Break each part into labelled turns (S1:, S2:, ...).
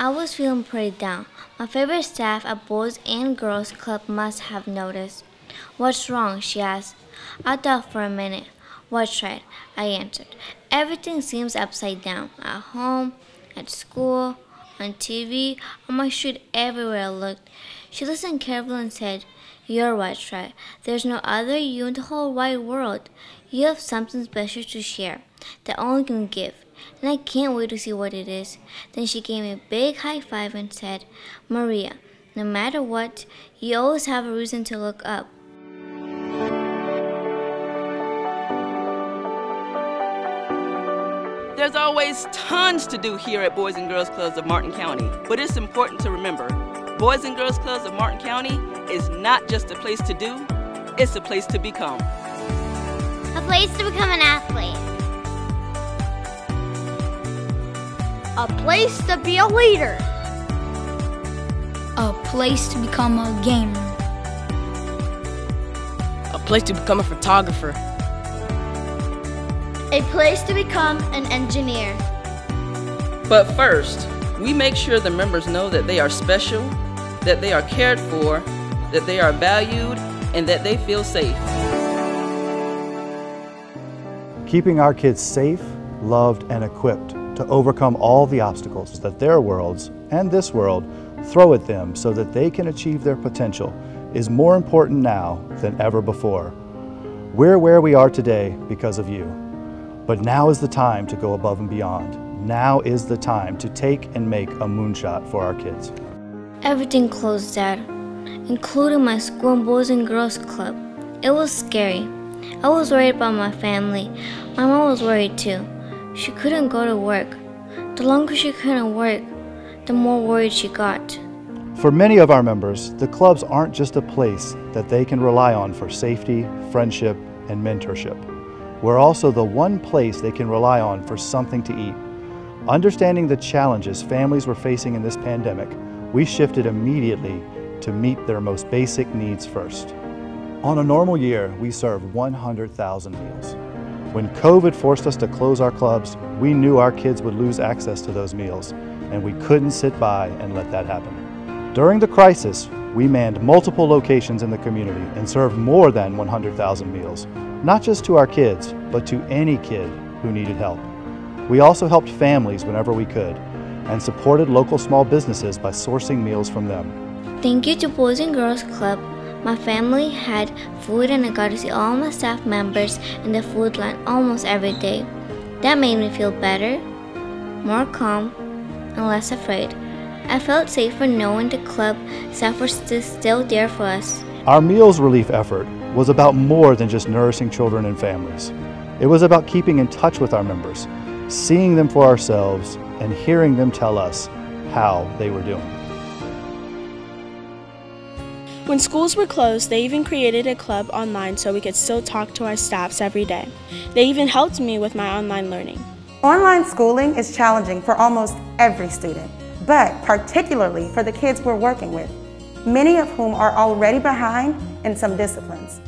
S1: I was feeling pretty down. My favorite staff at Boys and Girls Club must have noticed. "What's wrong?" she asked. I thought for a minute. "What's right?" I answered. "Everything seems upside down. At home, at school, on TV, on my street, everywhere I looked." She listened carefully and said, "You're what's right. There's no other you in the whole wide world. You have something special to share that only can give, and I can't wait to see what it is." Then she gave me a big high five and said, "Maria, no matter what, you always have a reason to look up."
S2: There's always tons to do here at Boys and Girls Clubs of Martin County, but it's important to remember, Boys and Girls Clubs of Martin County is not just a place to do, it's a place to become.
S3: A place to become an athlete.
S4: A place to be a leader.
S5: A place to become a gamer.
S6: A place to become a photographer.
S4: A place to become an engineer.
S2: But first, we make sure the members know that they are special, that they are cared for, that they are valued, and that they feel safe.
S7: Keeping our kids safe, loved, and equipped to overcome all the obstacles that their worlds and this world throw at them so that they can achieve their potential is more important now than ever before. We're where we are today because of you. But now is the time to go above and beyond. Now is the time to take and make a moonshot for our kids.
S1: Everything closed, Dad, including my school and Boys and Girls Club. It was scary. I was worried about my family. My mom was worried too. She couldn't go to work. The longer she couldn't work, the more worried she got.
S7: For many of our members, the clubs aren't just a place that they can rely on for safety, friendship, and mentorship. We're also the one place they can rely on for something to eat. Understanding the challenges families were facing in this pandemic, we shifted immediately to meet their most basic needs first. On a normal year, we serve 100,000 meals. When COVID forced us to close our clubs, we knew our kids would lose access to those meals, and we couldn't sit by and let that happen. During the crisis, we manned multiple locations in the community and served more than 100,000 meals, not just to our kids, but to any kid who needed help. We also helped families whenever we could and supported local small businesses by sourcing meals from them.
S1: Thank you to Boys and Girls Club. My family had food and I got to see all my staff members in the food line almost every day. That made me feel better, more calm, and less afraid. I felt safer knowing the club staff were still there for us.
S7: Our meals relief effort was about more than just nourishing children and families. It was about keeping in touch with our members, seeing them for ourselves, and hearing them tell us how they were doing.
S8: When schools were closed, they even created a club online so we could still talk to our staffs every day. They even helped me with my online learning.
S9: Online schooling is challenging for almost every student, but particularly for the kids we're working with, many of whom are already behind in some disciplines.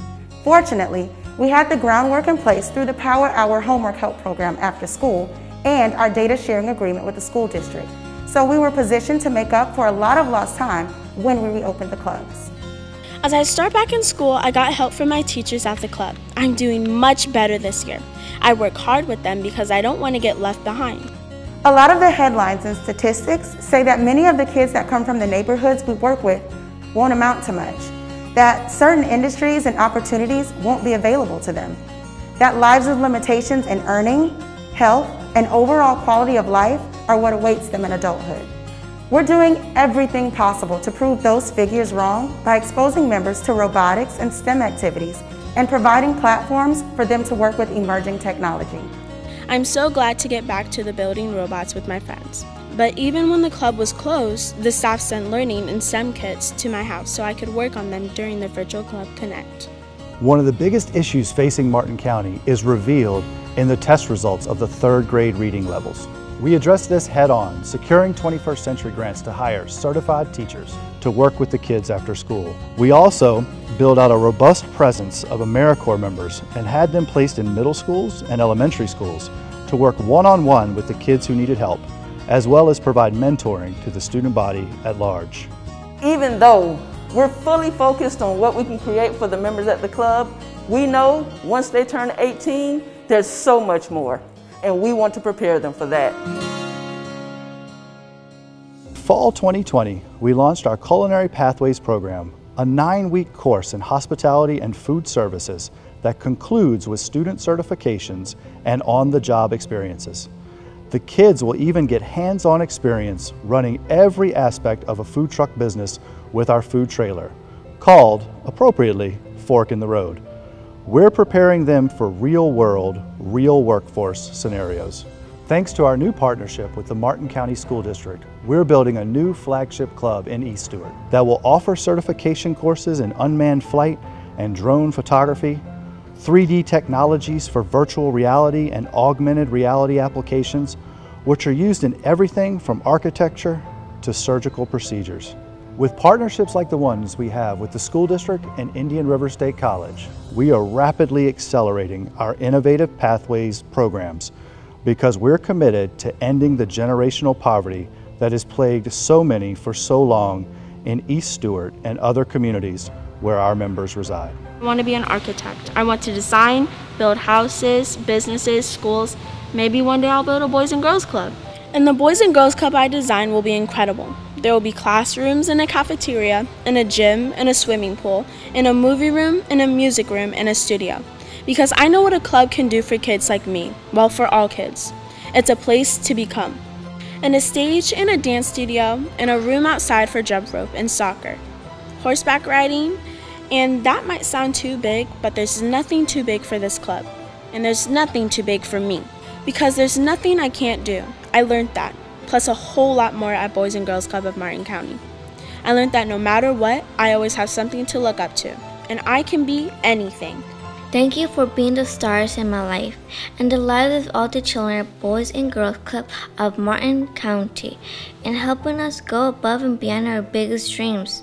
S9: Fortunately, we had the groundwork in place through the Power Hour homework help program after school and our data sharing agreement with the school district. So we were positioned to make up for a lot of lost time when we reopened the clubs.
S8: As I start back in school, I got help from my teachers at the club. I'm doing much better this year. I work hard with them because I don't want to get left behind.
S9: A lot of the headlines and statistics say that many of the kids that come from the neighborhoods we work with won't amount to much, that certain industries and opportunities won't be available to them, that lives with limitations in earning, health, and overall quality of life are what awaits them in adulthood. We're doing everything possible to prove those figures wrong by exposing members to robotics and STEM activities and providing platforms for them to work with emerging technology.
S8: I'm so glad to get back to the building robots with my friends. But even when the club was closed, the staff sent learning and STEM kits to my house so I could work on them during the Virtual Club Connect.
S7: One of the biggest issues facing Martin County is revealed in the test results of the 3rd grade reading levels. We addressed this head-on, securing 21st Century grants to hire certified teachers to work with the kids after school. We also built out a robust presence of AmeriCorps members and had them placed in middle schools and elementary schools to work one-on-one with the kids who needed help as well as provide mentoring to the student body at large.
S2: Even though we're fully focused on what we can create for the members at the club, we know once they turn 18, there's so much more, and we want to prepare them for that.
S7: Fall 2020, we launched our Culinary Pathways program, a 9-week course in hospitality and food services that concludes with student certifications and on-the-job experiences. The kids will even get hands-on experience running every aspect of a food truck business with our food trailer, called, appropriately, Fork in the Road. We're preparing them for real-world, real workforce scenarios. Thanks to our new partnership with the Martin County School District, we're building a new flagship club in East Stewart that will offer certification courses in unmanned flight and drone photography, 3D technologies for virtual reality and augmented reality applications, which are used in everything from architecture to surgical procedures. With partnerships like the ones we have with the school district and Indian River State College, we are rapidly accelerating our Innovative Pathways programs because we're committed to ending the generational poverty that has plagued so many for so long in East Stewart and other communities where our members reside.
S8: I want to be an architect. I want to design, build houses, businesses, schools. Maybe one day I'll build a Boys and Girls Club. And the Boys and Girls Club I design will be incredible. There will be classrooms and a cafeteria, and a gym, and a swimming pool, and a movie room, and a music room, and a studio. Because I know what a club can do for kids like me, well, for all kids. It's a place to become. And a stage and a dance studio, and a room outside for jump rope and soccer. Horseback riding, and that might sound too big, but there's nothing too big for this club. And there's nothing too big for me. Because there's nothing I can't do. I learned that, plus a whole lot more at Boys and Girls Club of Martin County. I learned that no matter what, I always have something to look up to, and I can be anything.
S1: Thank you for being the stars in my life and the lives of all the children at Boys and Girls Club of Martin County and helping us go above and beyond our biggest dreams.